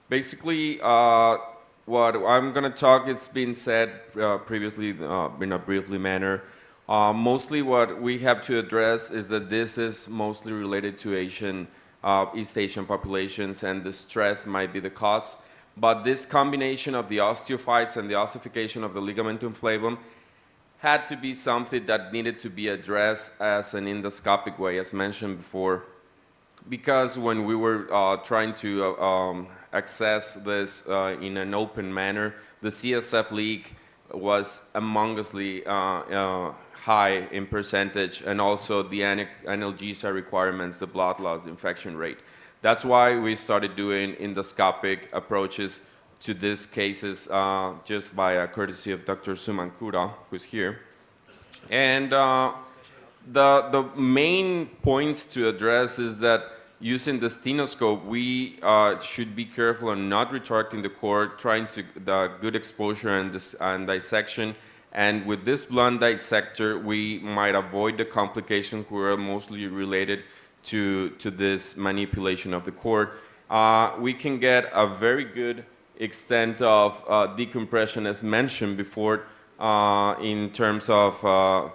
Basically, what I'm going to talk, it's been said previously in a briefly manner. Mostly what we have to address is that this is mostly related to East Asian populations, and the stress might be the cause. But this combination of the osteophytes and the ossification of the ligamentum flavum had to be something that needed to be addressed as an endoscopic way, as mentioned before. Because when we were trying to access this in an open manner, the CSF leak was amongously high in percentage, and also the analgesia requirements, the blood loss infection rate. That's why we started doing endoscopic approaches to these cases just by a courtesy of Dr. Sumankura, who's here. And the main points to address is that using the stenoscope, we should be careful on not retracting the cord, trying to the good exposure and dissection. And with this blunt dissector, we might avoid the complications which are mostly related to this manipulation of the cord. We can get a very good extent of decompression, as mentioned before, in terms of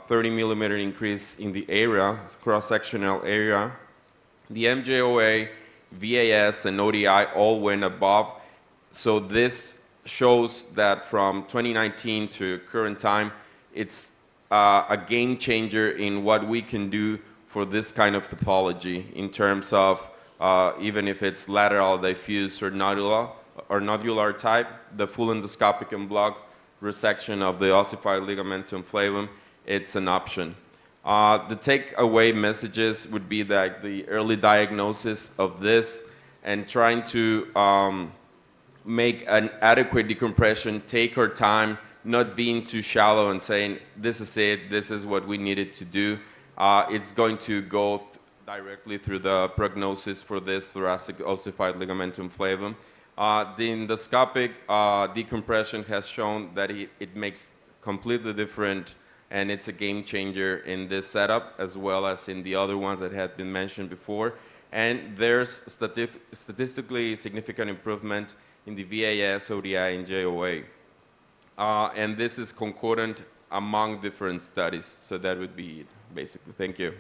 30 millimeter increase in the area, cross-sectional area. The MJOA, VAS, and ODI all went above. So this shows that from 2019 to current time, it's a game changer in what we can do for this kind of pathology in terms of even if it's lateral, diffuse, or nodular type, the full endoscopic and block resection of the ossified ligamentum flavum, it's an option. The takeaway messages would be that the early diagnosis of this and trying to make an adequate decompression, take our time, not being too shallow and saying, this is it, this is what we needed to do. It's going to go directly through the prognosis for this thoracic ossified ligamentum flavum. The endoscopic decompression has shown that it makes completely different, and it's a game changer in this setup as well as in the other ones that had been mentioned before. And there's statistically significant improvement in the VAS, ODI, and JOA. And this is concordant among different studies. So that would be it, basically. Thank you.